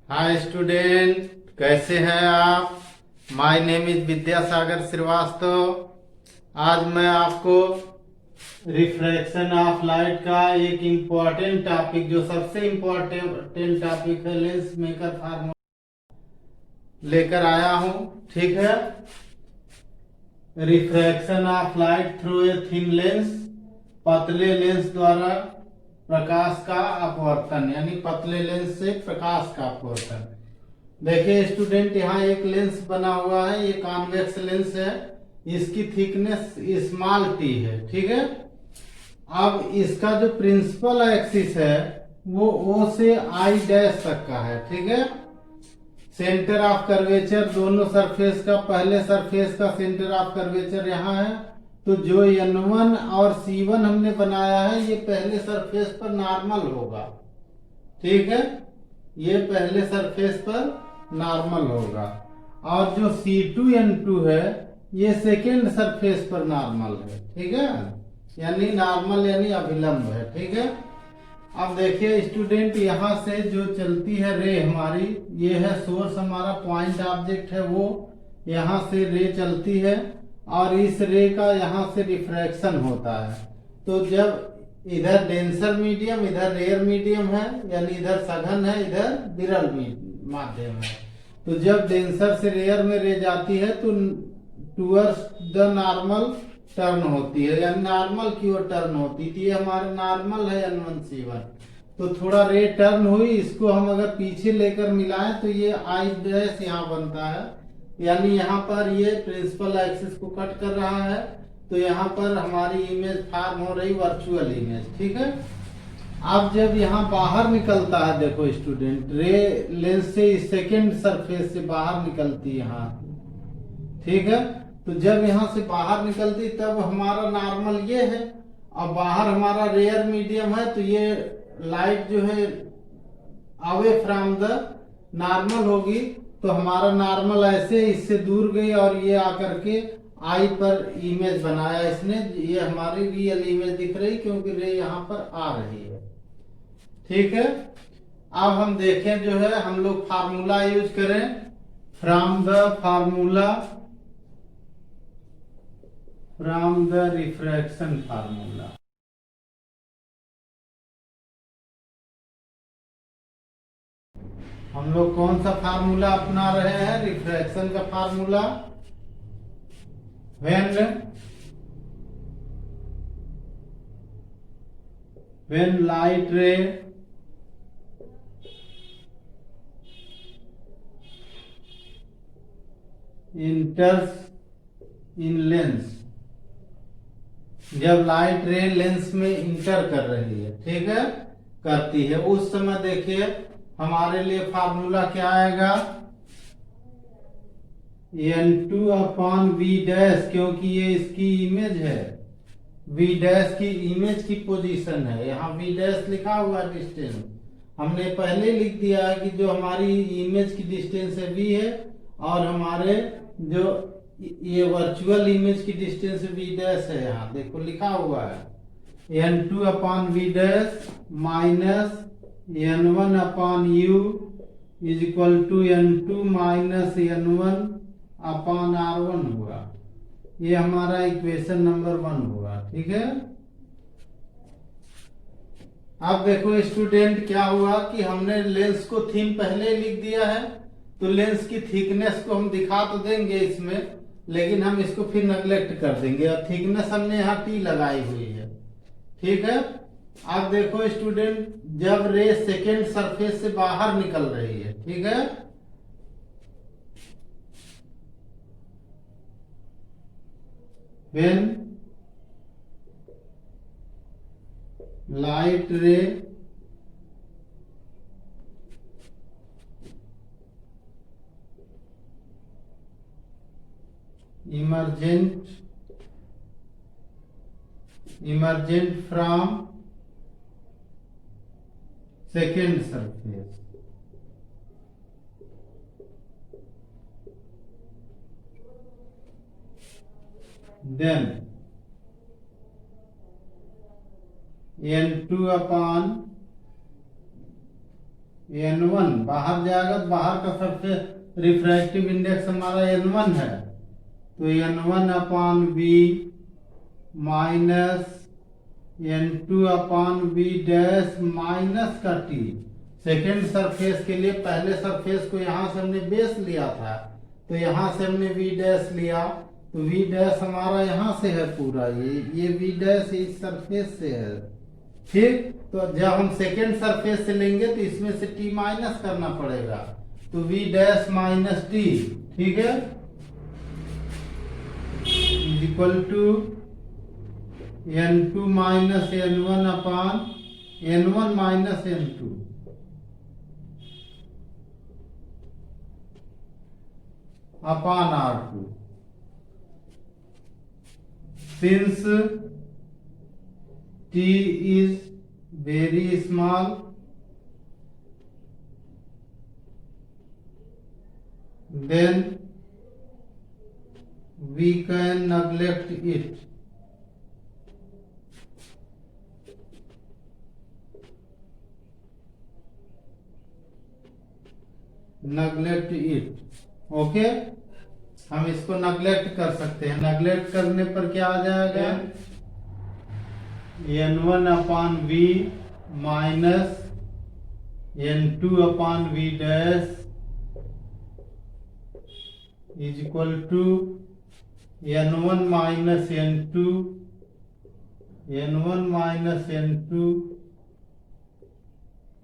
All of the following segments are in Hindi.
हाय स्टूडेंट, कैसे हैं आप। My name is Vidyasagar Shrivastava. आज मैं आपको रिफ्रैक्शन ऑफ लाइट का एक इम्पोर्टेंट टॉपिक, जो सबसे इम्पोर्टेंट टॉपिक है, लेंस मेकर फार्मूला लेकर आया हूं। ठीक है। Refraction of light through a thin lens, पतले लेंस द्वारा प्रकाश का अपवर्तन, यानी पतले लेंस से प्रकाश का अपवर्तन। देखिए स्टूडेंट, यहाँ एक लेंस बना हुआ है, ये कॉन्वेक्स लेंस है। इसकी थिकनेस स्मॉल टी है। ठीक है। अब इसका जो प्रिंसिपल एक्सिस है वो O से I डैश तक का है। ठीक है। सेंटर ऑफ कर्वेचर दोनों सरफेस का, पहले सरफेस का सेंटर ऑफ कर्वेचर यहाँ है। तो जो N1 और C1 हमने बनाया है, ये पहले सरफेस पर नॉर्मल होगा। ठीक है। ये पहले सरफेस पर नॉर्मल होगा। और जो C2N2 है, ये सेकेंड सरफेस पर नॉर्मल है। ठीक है। यानी नॉर्मल यानी अभिलंब है। ठीक है। अब देखिए स्टूडेंट, यहाँ से जो चलती है रे हमारी, ये है सोर्स, हमारा पॉइंट ऑब्जेक्ट है वो, यहाँ से रे चलती है और इस रे का यहाँ से रिफ्रैक्शन होता है। तो जब इधर डेंसर मीडियम, इधर रेयर मीडियम है, यानी इधर सघन है, इधर विरल माध्यम है। तो जब डेंसर से रेयर में रे जाती है तो टूवर्ड्स द नॉर्मल टर्न होती है, यानी नॉर्मल की ओर टर्न होती थी। ये हमारे नॉर्मल है N1C1। तो थोड़ा रे टर्न हुई, इसको हम अगर पीछे लेकर मिलाएं तो ये I डैश यहाँ बनता है, यानी यहाँ पर ये प्रिंसिपल एक्सिस को कट कर रहा है। तो यहाँ पर हमारी इमेज फॉर्म हो रही, वर्चुअल इमेज। ठीक है। अब जब यहाँ बाहर निकलता है, देखो स्टूडेंट, रे लेंस से सेकेंड सरफेस से बाहर निकलती है यहाँ। ठीक है। तो जब यहाँ से बाहर निकलती तब हमारा नॉर्मल ये है, और बाहर हमारा रेयर मीडियम है। तो ये लाइट जो है अवे फ्रॉम द नॉर्मल होगी। तो हमारा नॉर्मल ऐसे इससे दूर गई और ये आकर के आई पर इमेज बनाया इसने। ये हमारी रियल इमेज दिख रही, क्योंकि रे यहाँ पर आ रही है। ठीक है। अब हम देखें, जो है हम लोग फार्मूला यूज करें। From the formula, from the refraction formula, हम लोग कौन सा फार्मूला अपना रहे हैं? रिफ्रैक्शन का formula. when light ray enters in lens, जब लाइट रे लेंस में इंटर कर रही है, ठीक है, करती है, उस समय देखिए हमारे लिए फार्मूला क्या आएगा? N2 अपॉन V डैश, क्योंकि ये इसकी इमेज है, V डैश की इमेज की पोजीशन है। यहाँ V डैश लिखा हुआ है, डिस्टेंस हमने पहले लिख दिया है कि जो हमारी इमेज की डिस्टेंस है V है, और हमारे जो ये वर्चुअल इमेज की डिस्टेंस V डैश है, यहाँ देखो लिखा हुआ है N2 upon V dash minus N1 upon U is equal to N2 minus N1 upon R1 हुआ। ये हमारा इक्वेशन नंबर 1 हुआ। ठीक है। अब देखो स्टूडेंट, क्या हुआ कि हमने लेंस को थिन पहले लिख दिया है, तो लेंस की थिकनेस को हम दिखा तो देंगे इसमें, लेकिन हम इसको फिर नेग्लेक्ट कर देंगे, और थिकनेस हमने यहाँ T लगाई हुई है। ठीक है। अब देखो स्टूडेंट, जब रे सेकेंड सरफेस से बाहर निकल रही है, ठीक है, when light ray emergent from second surface, then N2 upon n1 बाहर जाएगा तो बाहर का सरफेस रिफ्रैक्टिव इंडेक्स हमारा n1 है, तो n1 upon v minus n2 upon v dash minus का t। सेकेंड सरफेस के लिए पहले सरफेस को यहाँ से हमने बेस लिया था, तो यहाँ से हमने v डैश लिया, तो v डैश हमारा यहाँ से है पूरा, ये v डैश इस सरफेस से है। ठीक, तो जब हम सेकेंड सरफेस से लेंगे तो इसमें से t माइनस करना पड़ेगा, तो v डैश माइनस t, ठीक है, is equal to n2 minus n1 upon n1 minus n2 upon r2। Since t is very small, then we can neglect it। neglect it, okay, हम इसको नेग्लेक्ट कर सकते हैं। नेग्लेक्ट करने पर क्या आ जाएगा, n1 upon v minus n2 upon v dash is equal to n1 minus n2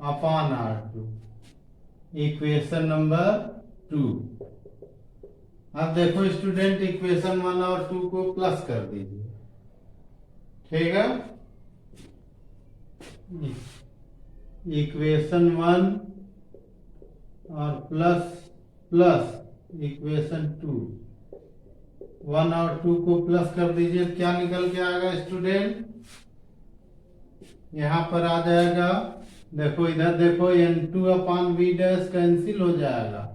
upon r2, equation number 2। अब देखो स्टूडेंट, इक्वेशन 1 और 2 को प्लस कर दीजिए, ठीक है, इक्वेशन 1 और प्लस इक्वेशन 2, 1 और 2 को प्लस कर दीजिए, क्या निकल के आएगा स्टूडेंट, यहां पर आ जाएगा, देखो इधर देखो, n2 upon v dash cancel हो जाएगा,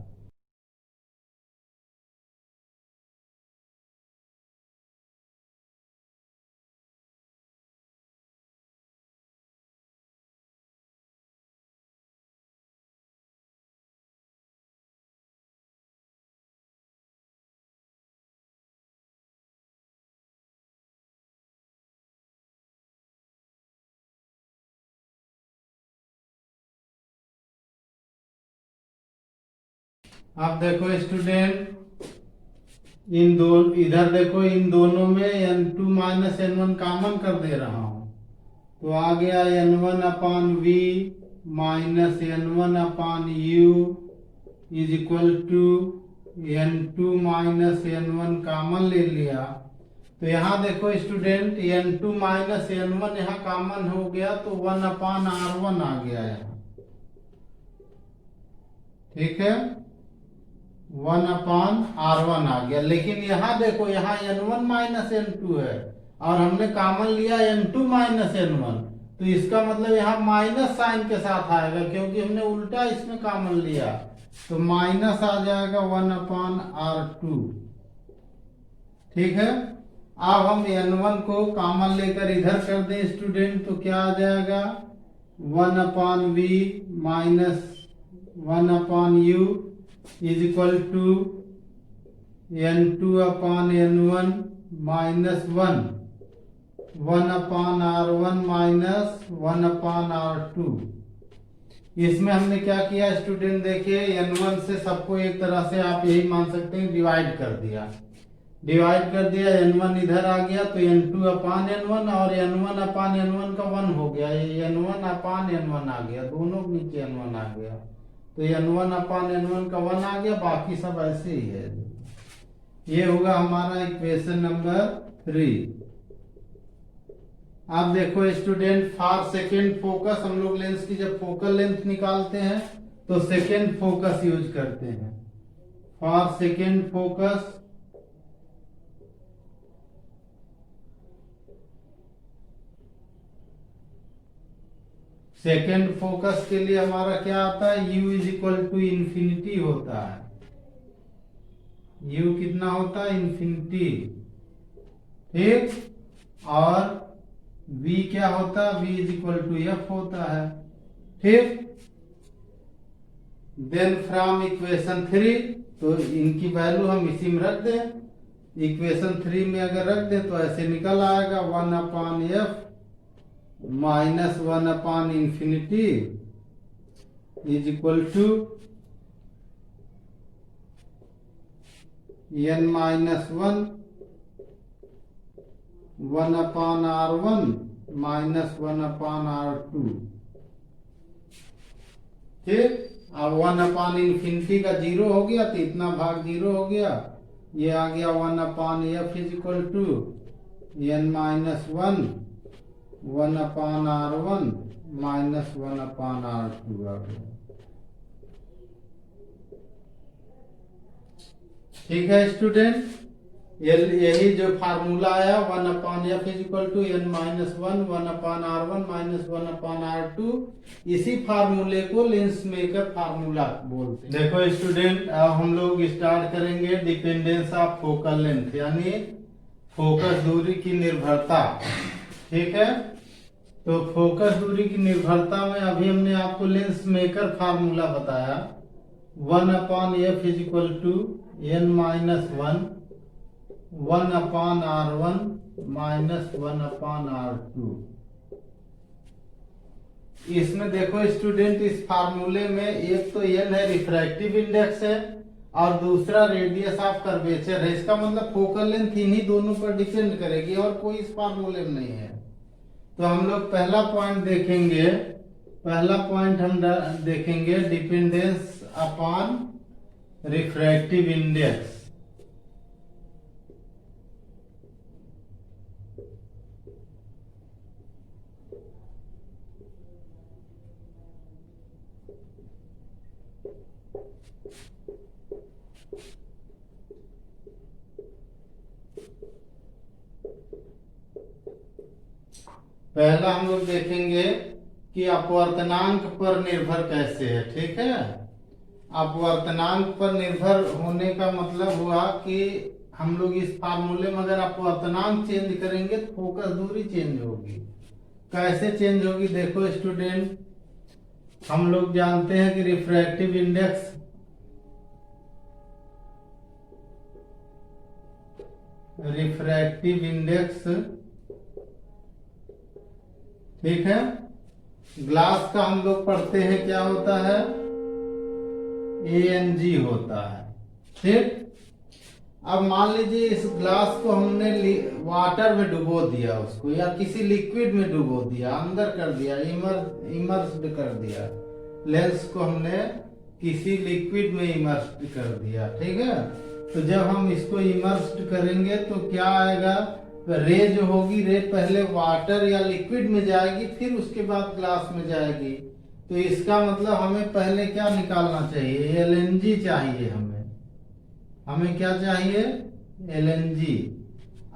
अब देखो स्टूडेंट, इन दो इधर देखो, इन दोनों में n2 माइनस n1 कॉमन कर दे रहा हूं, तो आ गया n1 upon v minus n1 upon u is equal to n2 minus n1 common ले लिया, तो यहाँ देखो स्टूडेंट, n2 माइनस n1 यहाँ कॉमन हो गया, तो 1 अपान r1 आ गया यहाँ, ठीक है, 1 अपान r1 आ गया। लेकिन यहाँ देखो, यहाँ n1 माइनस n2 है और हमने कॉमन लिया n2 माइनस n1, तो इसका मतलब यहाँ माइनस साइन के साथ आएगा, क्योंकि हमने उल्टा इसमें कॉमन लिया, तो माइनस आ जाएगा 1 अपान r2, ठीक है। अब हम n1 को कॉमन लेकर इधर कर दें स्टूडेंट, तो क्या आ जाएगा, 1 upon v minus 1 upon u is equal to n2 upon n1 minus 1 upon r1 minus 1 upon r2। इसमें हमने क्या किया स्टूडेंट, देखिए n1 से सबको एक तरह से आप यही मान सकते हैं डिवाइड कर दिया, n1 इधर आ गया, तो n2 अपान n1 और n1 अपान n1 का 1 हो गया, ये n1 अपान n1 आ गया, दोनों नीचे n1 आ गया, तो n1 अपान n1 का 1 आ गया, बाकी सब ऐसे ही है। ये होगा हमारा इक्वेशन नंबर 3। अब देखो स्टूडेंट, फॉर सेकेंड फोकस, हम लोग लेंस की जब फोकल लेंथ निकालते हैं तो सेकेंड फोकस यूज करते हैं। फॉर सेकेंड फोकस के लिए हमारा क्या आता है, u is equal to infinity होता है, u कितना होता है, इंफिनिटी, ठीक, और v क्या होता है, v is equal to f होता है, ठीक। देन फ्रॉम इक्वेशन 3, तो इनकी वैल्यू हम इसी में रख दें। इक्वेशन 3 में अगर रख दें तो ऐसे निकल आएगा 1/f minus 1/infinity is equal to n minus 1/r1 minus 1/r2। ठीक, अब 1/infinity का 0 हो गया तो इतना भाग 0 हो गया, ये आ गया 1/f is equal to n minus 1/r1 minus 1/r2 आ गया। ठीक है स्टूडेंट, यही जो फार्मूला आया 1/f is equal to n minus 1/r1 minus 1/r2, इसी फार्मूले को लेंस मेकर फार्मूला बोलते हैं। देखो स्टूडेंट, अब हम लोग स्टार्ट करेंगे डिपेंडेंस ऑफ फोकल लेंथ, यानी फोकस दूरी की निर्भरता। ठीक है, तो फोकस दूरी की निर्भरता में अभी हमने आपको लेंस मेकर फार्मूला बताया 1/f is equal to n minus 1/r1 minus 1/r2। इसमें देखो स्टूडेंट, इस फार्मूले में एक तो n है रिफ्रैक्टिव इंडेक्स है और दूसरा रेडियस ऑफ कर्वेचर है। इसका मतलब फोकल लेंथ इन्हीं दोनों पर डिपेंड करेगी और कोई इस फार्मूले में नहीं है। तो हम लोग पहला पॉइंट देखेंगे, डिपेंडेंस अपॉन रिफ्रैक्टिव इंडेक्स। पहला हम लोग देखेंगे कि अपवर्तनांक पर निर्भर कैसे है। ठीक है, अपवर्तनांक पर निर्भर होने का मतलब हुआ कि हम लोग इस फार्मूले में अगर अपवर्तनांक चेंज करेंगे तो फोकस दूरी चेंज होगी। कैसे चेंज होगी? देखो स्टूडेंट, हम लोग जानते हैं कि रिफ्रैक्टिव इंडेक्स ठीक है, ग्लास का हम लोग पढ़ते हैं क्या होता है, ANG होता है। ठीक, अब मान लीजिए इस ग्लास को हमने वाटर में डुबो दिया उसको, या किसी लिक्विड में डुबो दिया, अंदर कर दिया, इमर्स्ड कर दिया। लेंस को हमने किसी लिक्विड में इमर्स्ड कर दिया। ठीक है, तो जब हम इसको इमर्स्ड करेंगे तो क्या आएगा, रे जो होगी, रे पहले वाटर या लिक्विड में जाएगी, फिर उसके बाद ग्लास में जाएगी। तो इसका मतलब हमें पहले क्या निकालना चाहिए, LNG चाहिए। हमें क्या चाहिए, LNG।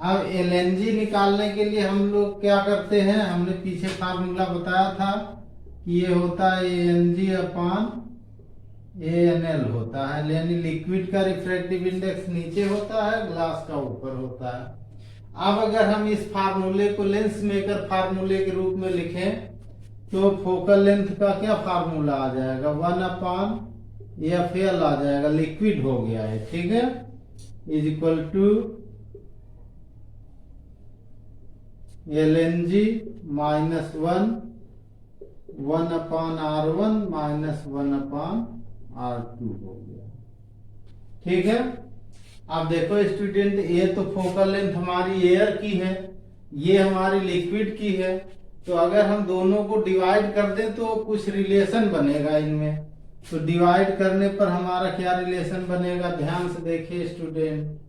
अब LNG निकालने के लिए हम लोग क्या करते हैं, हमने पीछे फार्मूला बताया था कि ये होता है ANG/ANL होता है, यानी लिक्विड का रिफ्रैक्टिव इंडेक्स नीचे होता है, ग्लास का ऊपर होता है। अब अगर हम इस फार्मूले को लेंस मेकर फार्मूले के रूप में लिखें तो फोकल लेंथ का क्या फार्मूला आ जाएगा, 1/FL आ जाएगा, लिक्विड हो गया है। ठीक है, is equal to LNG minus 1/R1 minus 1/R2 हो गया। ठीक है, अब देखो स्टूडेंट, ये तो फोकल लेंथ हमारी एयर की है, ये हमारी लिक्विड की है। तो अगर हम दोनों को डिवाइड कर दें तो कुछ रिलेशन बनेगा इनमें। तो डिवाइड करने पर हमारा क्या रिलेशन बनेगा, ध्यान से देखिए स्टूडेंट,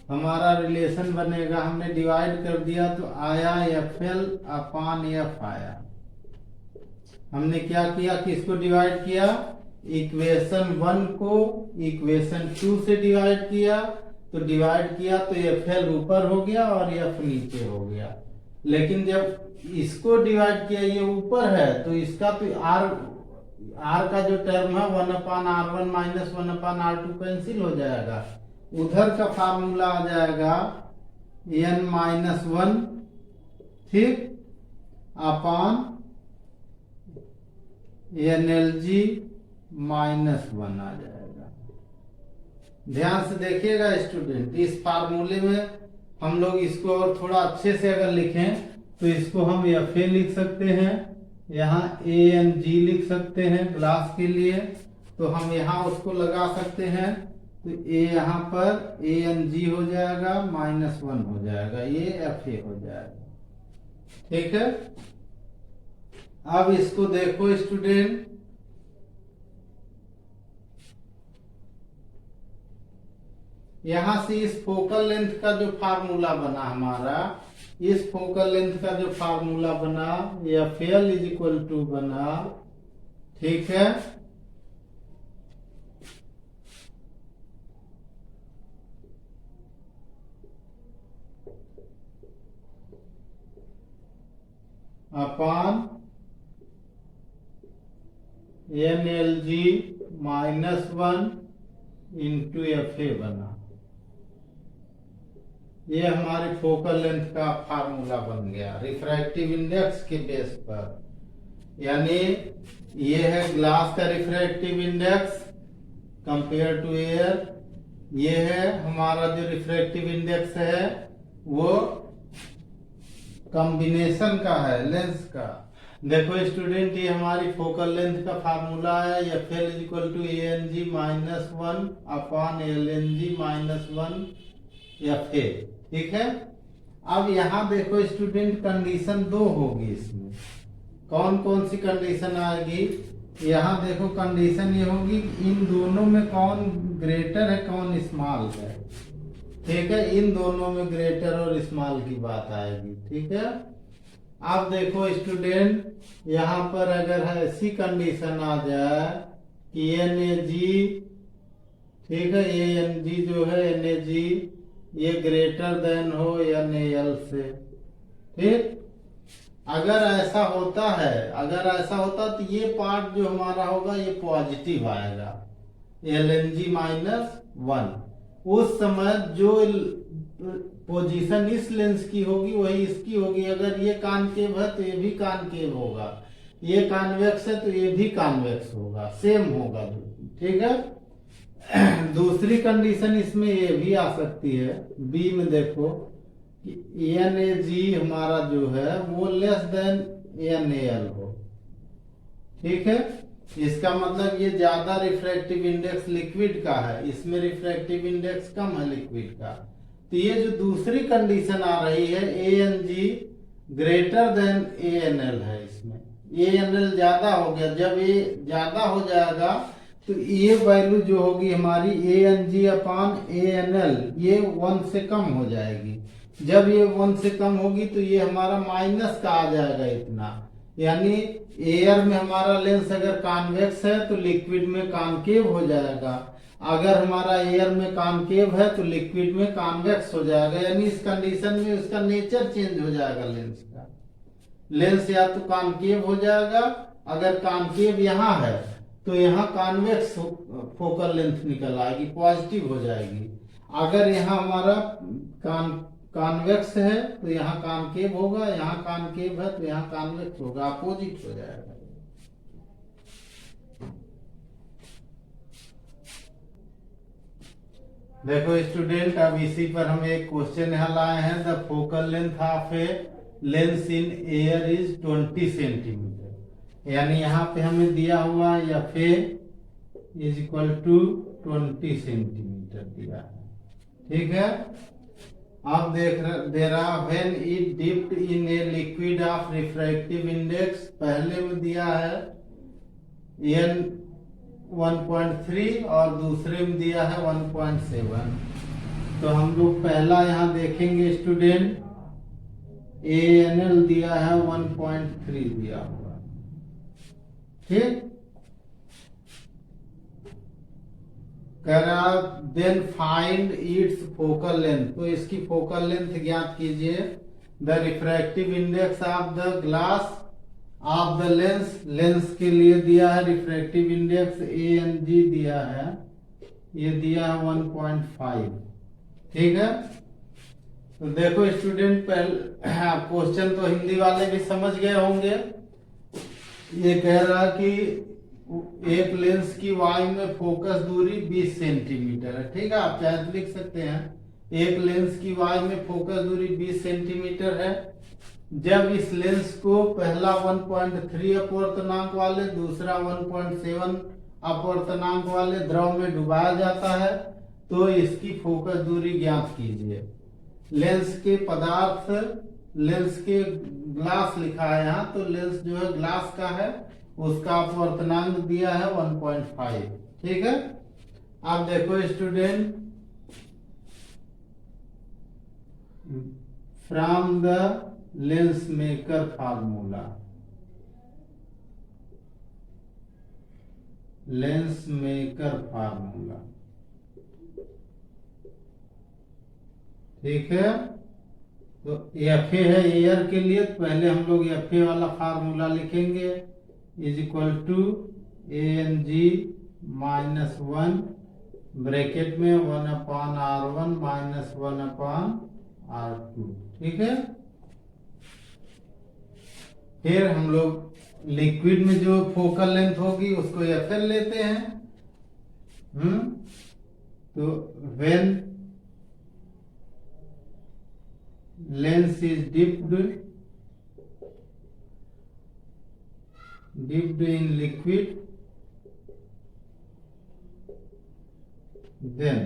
हमारा रिलेशन बनेगा, हमने डिवाइड कर दिया तो आया FL/F आया। हमने क्या किया, किसको डिवाइड किया, इक्वेशन 1 को इक्वेशन 2 से डिवाइड किया। तो डिवाइड किया तो FL ऊपर हो गया और F नीचे हो गया। लेकिन जब इसको डिवाइड किया, ये ऊपर है, तो इसका तो R का जो टर्म है 1/R1 माइनस 1/R2 कैंसिल हो जाएगा। उधर का फार्मूला आ जाएगा n-1 ठीक अपॉन NLG -1 आ जाएगा। ध्यान से देखिएगा स्टूडेंट, इस फार्मूले में हम लोग इसको और थोड़ा अच्छे से अगर लिखें तो इसको हम FA लिख सकते हैं, यहाँ ANG लिख सकते हैं ग्लास के लिए, तो हम यहाँ उसको लगा सकते हैं, तो A यहाँ पर ANG हो जाएगा, -1 हो जाएगा, ये FA हो जाएगा। ठीक है, अब इसको देखो स्टूडेंट, यहां से इस फोकल लेंथ का जो फार्मूला बना हमारा, इस फोकल लेंथ का जो फार्मूला बना FL = बना, ठीक है, अपॉन NLG -1 इंटू FA बना। ये हमारी फोकल लेंथ का फार्मूला बन गया रिफ्रैक्टिव इंडेक्स के बेस पर, यानी ये है ग्लास का refractive index compare to air, ये है हमारा जो रिफ्रैक्टिव इंडेक्स है वो कॉम्बिनेशन का है लेंस का। देखो स्टूडेंट, ये हमारी फोकल लेंथ का फार्मूला है, FL = ANG -1 upon LNG -1 FA। ठीक है, अब यहाँ देखो स्टूडेंट, कंडीशन 2 होगी इसमें। कौन कौन सी कंडीशन आएगी? यहाँ देखो कंडीशन ये होगी, इन दोनों में कौन ग्रेटर है कौन स्मॉल है। ठीक है, इन दोनों में ग्रेटर और स्मॉल की बात आएगी। ठीक है, अब देखो स्टूडेंट, यहाँ पर अगर ऐसी कंडीशन आ जाए कि NAG, ठीक है, ANG जो है NAG ये ग्रेटर देन हो NAL से। ठीक, अगर ऐसा होता है, अगर ऐसा होता तो ये पार्ट जो हमारा होगा ये पॉजिटिव आएगा, LNG -1। उस समय जो पोजीशन इस लेंस की होगी वही इसकी होगी। अगर ये कॉनकेव है तो ये भी कॉनकेव होगा, ये कॉन्वेक्स है तो ये भी कॉन्वेक्स होगा, सेम होगा। ठीक है, दूसरी कंडीशन इसमें ये भी आ सकती है, बी में देखो कि NAG हमारा जो है वो लेस देन NAL हो। ठीक है, इसका मतलब ये ज्यादा रिफ्रैक्टिव इंडेक्स लिक्विड का है, इसमें रिफ्रैक्टिव इंडेक्स कम है लिक्विड का। तो ये जो दूसरी कंडीशन आ रही है ANG ग्रेटर देन ANL है, इसमें ANL ज्यादा हो गया। जब ये ज्यादा हो जाएगा तो ये वैल्यू जो होगी हमारी ANG अपॉन ANL ये 1 से कम हो जाएगी। जब ये 1 से कम होगी तो ये हमारा माइनस का आ जाएगा इतना, यानी एयर में हमारा लेंस अगर कॉन्वेक्स है तो लिक्विड में कॉनकेव हो जाएगा, अगर हमारा एयर में कॉनकेव है तो लिक्विड में कॉन्वेक्स हो जाएगा। यानी इस कंडीशन में उसका नेचर चेंज हो जाएगा लेंस का। लेंस या तो कॉनकेव हो जाएगा, अगर कॉनकेव यहाँ है तो यहाँ कॉन्वेक्स फोकल लेंथ निकल आएगी, पॉजिटिव हो जाएगी। अगर यहाँ हमारा कॉन्वेक्स है तो यहाँ कॉनकेव होगा, यहाँ कॉनकेव है तो यहाँ कॉन्वेक्स होगा, अपोजिट हो जाएगा। देखो स्टूडेंट, अब इसी पर हम एक क्वेश्चन यहाँ लाए हैं। The focal length of a lens in air is 20 centimetre. यानी यहाँ पे हमें दिया हुआ FA = 20 सेंटीमीटर दिया है। ठीक है, अब दे रहा when it dipped in a liquid of refractive index, पहले में दिया है N 1.3 और दूसरे में दिया है 1.7। तो हम लोग पहला यहाँ देखेंगे स्टूडेंट, ANL दिया है 1.3 दिया हुआ। ठीक, कह रहा then find its focal length, तो इसकी फोकल लेंथ ज्ञात कीजिए। The refractive index of the glass of the lens, lens के लिए दिया है रिफ्रैक्टिव इंडेक्स ANG दिया है, ये दिया है 1.5। ठीक है, तो देखो स्टूडेंट, पहले क्वेश्चन तो हिंदी वाले भी समझ गए होंगे। ये कह रहा कि एक लेंस की वाई में फोकस दूरी 20 सेंटीमीटर है। ठीक है, आप चाहे तो लिख सकते हैं एक लेंस की वाई में फोकस दूरी 20 सेंटीमीटर है। जब इस लेंस को पहला 1.3 अपवर्तनांक वाले, दूसरा 1.7 अपवर्तनांक वाले द्रव में डुबाया जाता है तो इसकी फोकस दूरी ज्ञात कीजिए। लेंस के पदार्थ, लेंस के ग्लास लिखा है यहाँ, तो लेंस जो है ग्लास का है, उसका अपवर्तनांक दिया है 1.5। ठीक है, अब देखो student, from the lens maker formula, lens maker formula. ठीक है, तो एफ ए है एयर के लिए, तो पहले हम लोग एफ ए वाला फार्मूला लिखेंगे, is equal to A N G minus 1 bracket में 1/r1 माइनस 1/r2। ठीक है, फिर हम लोग लिक्विड में जो फोकल लेंथ होगी उसको एफ एल लेते हैं। तो when lens is dipped in liquid, then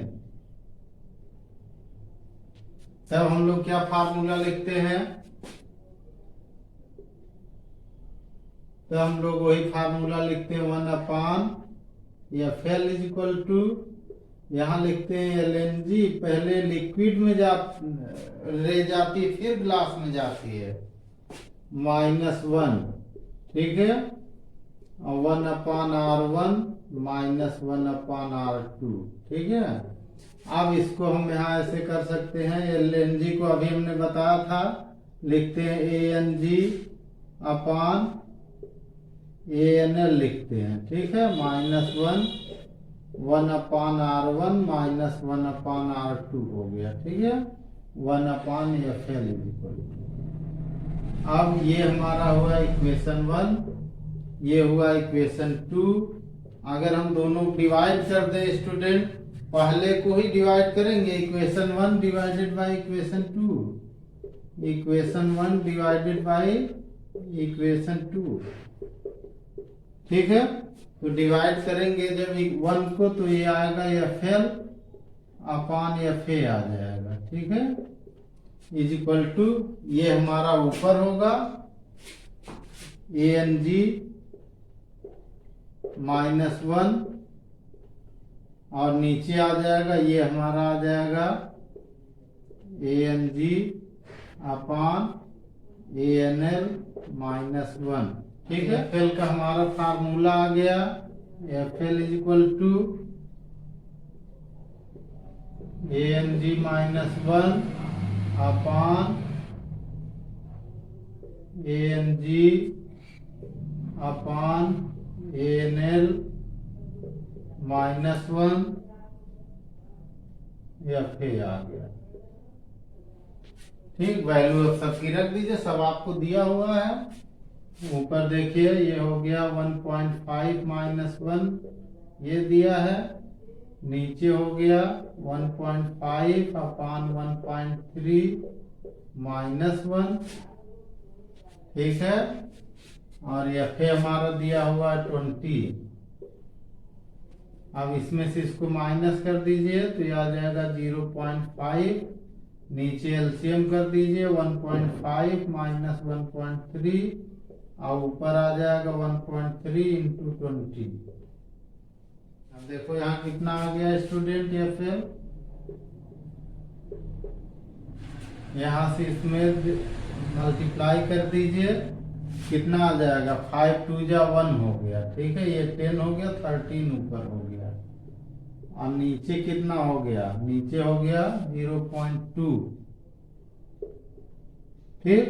तब हम लोग क्या फार्मूला लिखते हैं, तो हम लोग वही फार्मूला लिखते हैं 1/FL इज इक्वल टू, यहाँ लिखते हैं LNG, पहले लिक्विड में ले जाती फिर ग्लास में जाती है, -1। ठीक है, 1/R1 माइनस 1/R2। ठीक है, अब इसको हम यहाँ ऐसे कर सकते हैं, LNG को अभी हमने बताया था, लिखते हैं ANG अपान ANL लिखते हैं। ठीक है, -1 1/R1 माइनस 1/R2 हो गया। ठीक है, 1/FL इज इक्वल टू, अब ये हमारा हुआ इक्वेशन 1, ये हुआ इक्वेशन 2। अगर हम दोनों डिवाइड कर दें स्टूडेंट, पहले को ही डिवाइड करेंगे, equation 1 divided by equation 2, equation 1 divided by equation 2। ठीक है, तो डिवाइड करेंगे जब 1 को, तो ये आएगा FL अपान FA आ जाएगा। ठीक है, इज इक्वल टू, ये हमारा ऊपर होगा ANG -1, और नीचे आ जाएगा, ये हमारा आ जाएगा ANG अपान ANL -1। ठीक है, FL का हमारा फार्मूला आ गया, FL is equal to ANG -1 upon ANG upon ANL -1, FA आ गया। ठीक, वैल्यू अब सबकी रख दीजिए, सब आपको दिया हुआ है। ऊपर देखिए, ये हो गया 1.5 -1, ये दिया है, नीचे हो गया 1.5 अपान 1.3 -1। ठीक है, और FA हमारा दिया हुआ है 20। अब इसमें से इसको माइनस कर दीजिए, तो ये आ जाएगा 0.5, नीचे LCM कर दीजिए, 1.5 माइनस 1.3, और ऊपर आ जाएगा 1.3 इंटू 20। अब देखो यहाँ कितना आ गया स्टूडेंट FL, यहाँ से इसमें मल्टीप्लाई कर दीजिए, कितना आ जाएगा, 5 2 जा 1 हो गया। ठीक है, ये 10 हो गया, 13 ऊपर हो गया, और नीचे कितना हो गया, नीचे हो गया 0.2। ठीक,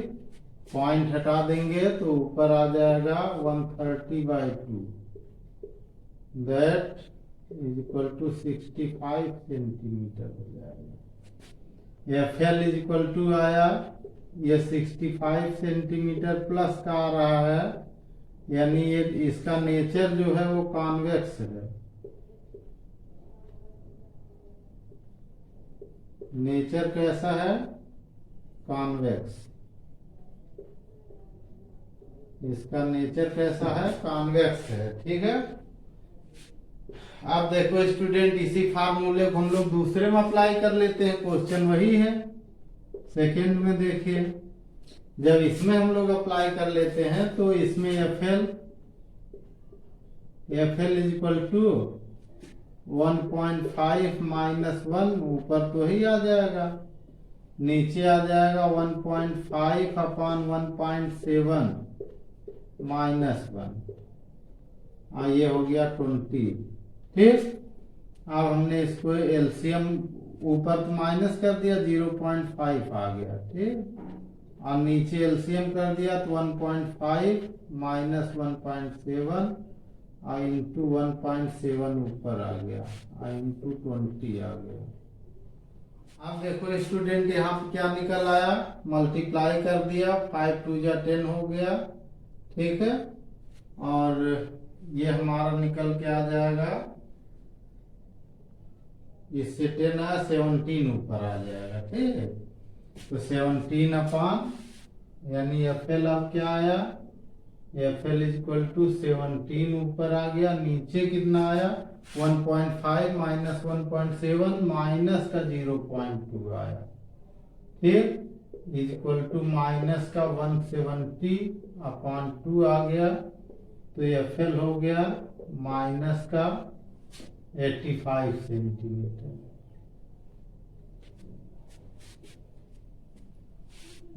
पॉइंट हटा देंगे तो ऊपर आ जाएगा 130/2, that is equal to 65 centimetre हो जाएगा। FL इज इक्वल टू आया, ये 65 सेंटीमीटर प्लस का आ रहा है, यानी ये इसका नेचर जो है वो कॉन्वेक्स है। नेचर कैसा है? कॉन्वेक्स। इसका नेचर कैसा है? कॉन्वेक्स है। ठीक है। अब देखो स्टूडेंट, इसी फार्मूले को हम लोग दूसरे में अप्लाई कर लेते हैं। क्वेश्चन वही है। सेकंड में देखिए, जब इसमें हम लोग अप्लाई कर लेते हैं तो इसमें F L is equal to 1.5 minus 1, ऊपर तो ही आ जाएगा, नीचे आ जाएगा 1.5 अपॉन 1.7 माइनस 1, ये हो गया 20। ठीक। अब हमने इसको एलसीएम ऊपर तो माइनस कर दिया, 0.5 आ गया। ठीक। और नीचे एलसीएम कर दिया तो 1.5 माइनस 1.7 और इंटू 1.7 ऊपर आ गया, इंटू 20 आ गया। अब देखो स्टूडेंट, यहाँ पे क्या निकल आया? मल्टीप्लाई कर दिया, 5 2 जा 10 हो गया। ठीक है। और ये हमारा निकल के आ जाएगा, इससे 10 आया, 17 ऊपर आ जाएगा। ठीक है। तो 17 अपॉन, यानी एफ एल अब क्या आया? F L is equal to 17 ऊपर आ गया, नीचे कितना आया? 1.5 माइनस 1.7 माइनस का 0.2 आया। ठीक। इज इक्वल टू माइनस का 170 अपॉन 2 आ गया। तो एफ एल हो गया माइनस का 85 सेंटीमीटर,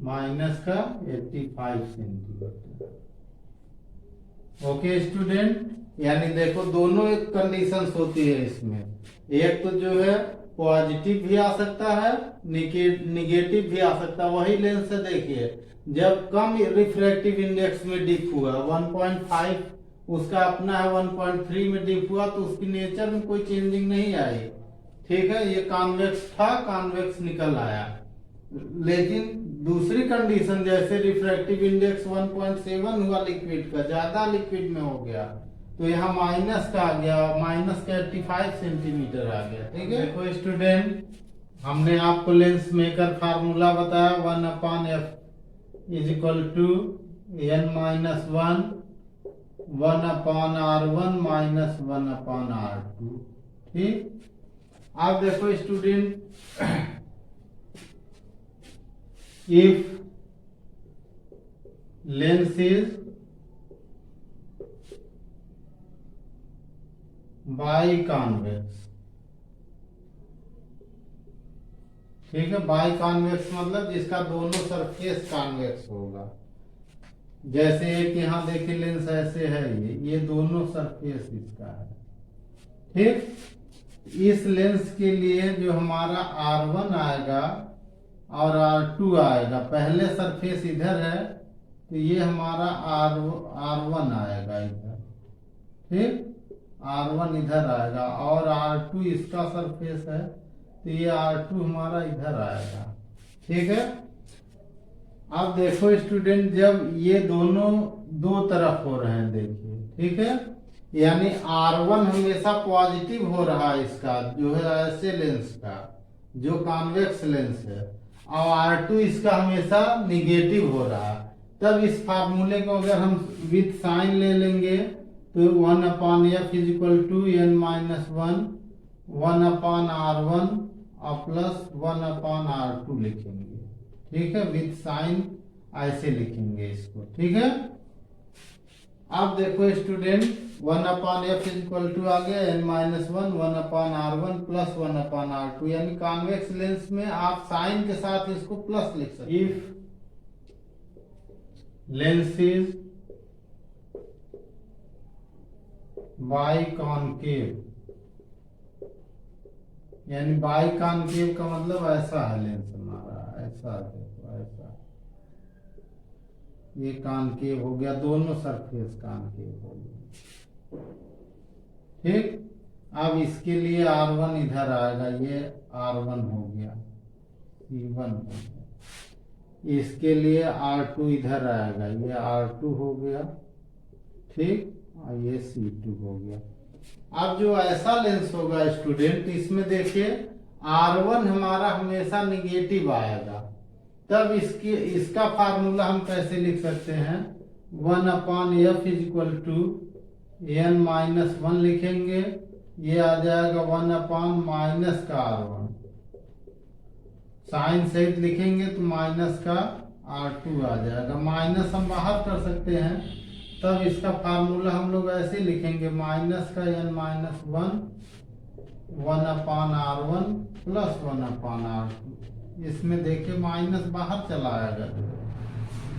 माइनस का 85 सेंटीमीटर। ओके स्टूडेंट, यानी देखो दोनों एक कंडीशंस होती है इसमें। एक तो जो है पॉजिटिव भी आ सकता है, निगेटिव भी आ सकता है। वही लेंस से देखिए, जब कम रिफ्रैक्टिव इंडेक्स में डिप हुआ 1.5, उसका अपना है 1.3 में डिप हुआ, तो उसकी नेचर में कोई चेंजिंग नहीं आई। ठीक है। ये कॉन्वेक्स था, कॉन्वेक्स निकल आया। लेकिन दूसरी कंडीशन, जैसे रिफ्रैक्टिव इंडेक्स 1.7 हुआ लिक्विड का, ज्यादा लिक्विड में हो गया, तो यहाँ माइनस का आ गया, माइनस का 85 सेंटीमीटर आ गया। ठीक है। देखो स्टूडेंट, हमने आपको लेंस मेकर फार्मूला बताया, 1/f is equal to n minus 1/r1 minus 1/r2। ठीक। अब देखो student, if lens is biconvex, ठीक है, बाइकॉन्वेक्स मतलब जिसका दोनों सरफेस कॉन्वेक्स होगा। जैसे एक यहाँ देखिए लेंस ऐसे है, ये दोनों सरफेस इसका है। ठीक। इस लेंस के लिए जो हमारा R1 आएगा और R2 आएगा, पहले सरफेस इधर है तो ये हमारा R1 आएगा इधर। ठीक। R1 इधर आएगा और R2 इसका सरफेस है, तो ये R2 हमारा इधर आएगा। ठीक है। अब देखो स्टूडेंट, जब ये दोनों दो तरफ हो रहे हैं, देखिए। ठीक है। यानी R1 हमेशा पॉजिटिव हो रहा है, इसका जो है ऐसे लेंस का, जो कॉन्वेक्स लेंस है, और R2 इसका हमेशा निगेटिव हो रहा है। तब इस फार्मूले को अगर हम विथ साइन ले लेंगे तो 1/f is equal to n minus 1/r1 और प्लस 1/r2 लिखेंगे। ठीक है। विथ साइन ऐसे लिखेंगे इसको। ठीक है। अब देखो student, 1/f is equal to आ गया n minus 1/r1 plus 1/r2, यानी कॉन्वेक्स लेंस में आप साइन के साथ इसको प्लस लिख सकते। इफ लेंस इज बाइकॉन्केव, यानी बाइकॉन्केव का मतलब ऐसा है लेंस हमारा, ऐसा देखो, ऐसा ये कॉन्केव हो गया, दोनों सरफेस कॉन्केव हो गया। ठीक। अब इसके लिए R1 इधर आएगा, ये R1 हो गया, C1 हो गया। इसके लिए R2 इधर आएगा, ये R2 हो गया, ठीक, और ये C2 हो गया। अब जो ऐसा लेंस होगा स्टूडेंट, इसमें देखिए R1 हमारा हमेशा निगेटिव आएगा, तब इसका फार्मूला हम कैसे लिख सकते हैं, 1/f = n-1 लिखेंगे, ये आ जाएगा 1/- का R1, साइन सहित लिखेंगे तो माइनस का R2 आ जाएगा। माइनस हम बाहर कर सकते हैं, तब इसका फार्मूला हम लोग ऐसे लिखेंगे, माइनस का n-1 1/R1 + 1/R2। इसमें देखिए माइनस बाहर चला आएगा,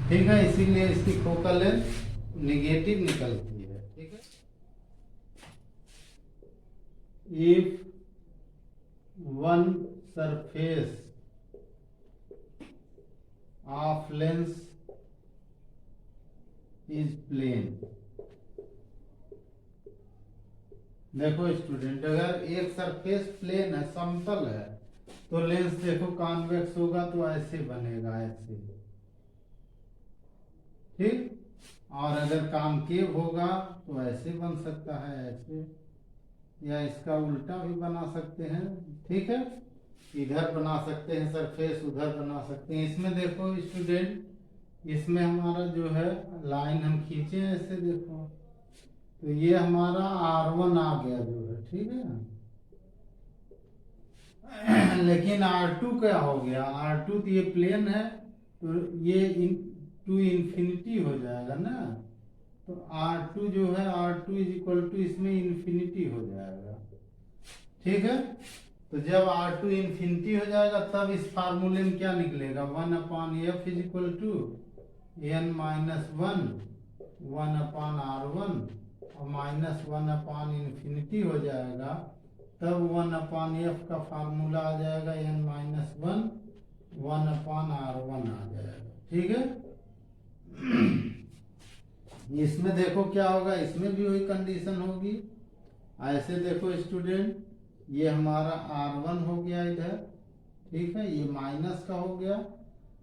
ठीक है, इसीलिए इसकी फोकल लेंथ निगेटिव निकलती है। ठीक है, if one surface of lens is plane, देखो स्टूडेंट, अगर एक सरफेस प्लेन है, समतल है, तो लेंस देखो कॉन्वेक्स होगा तो ऐसे बनेगा, ऐसे, ठीक, और अगर कॉनकेव होगा तो ऐसे बन सकता है, ऐसे, या इसका उल्टा भी बना सकते हैं। ठीक है, इधर बना सकते हैं सरफेस, उधर बना सकते हैं। इसमें देखो स्टूडेंट, इसमें हमारा जो है लाइन हम खींचे ऐसे, देखो तो ये हमारा R1 आ गया जो है, ठीक है, लेकिन R2 क्या हो गया, R2 तो ये प्लेन है, तो ये टू इन्फिनिटी हो जाएगा ना, तो R2 जो है, R2 = इसमें इन्फिनिटी हो जाएगा। ठीक है, तो जब R2 इन्फिनिटी हो जाएगा, तब इस फार्मूले में क्या निकलेगा, 1/f = n-1 1/R1 और -1/∞ हो जाएगा, तब 1/f का फार्मूला आ जाएगा n-1 1/R1 आ जाएगा। ठीक है, इसमें देखो क्या होगा, इसमें भी वही कंडीशन होगी। ऐसे देखो स्टूडेंट, ये हमारा R1 हो गया इधर, ठीक है, ये माइनस का हो गया,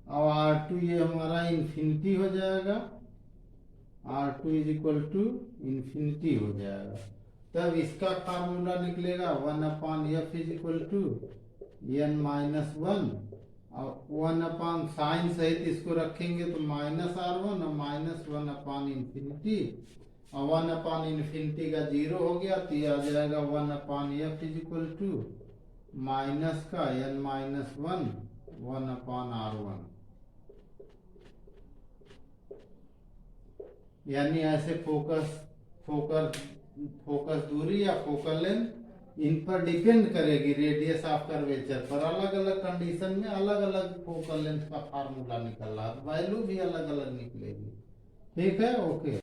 और R2 ये हमारा इन्फिनिटी हो जाएगा, R2 = इन्फिनिटी हो जाएगा, तब इसका फार्मूला निकलेगा 1/f = n-1 और 1 साइन सहित इसको रखेंगे तो -R1 और -1/∞, और 1/∞ का 0 हो गया, तो ये आ जाएगा 1/f = माइनस का n-1 1/R1। यानी ऐसे फोकस दूरी या फोकल लेंथ इन पर डिपेंड करेगी, रेडियस ऑफ कर्वेचर पर। अलग अलग कंडीशन में अलग अलग फोकल लेंथ का फार्मूला निकल रहा है, वैल्यू भी अलग अलग निकलेगी। ठीक है, ओके।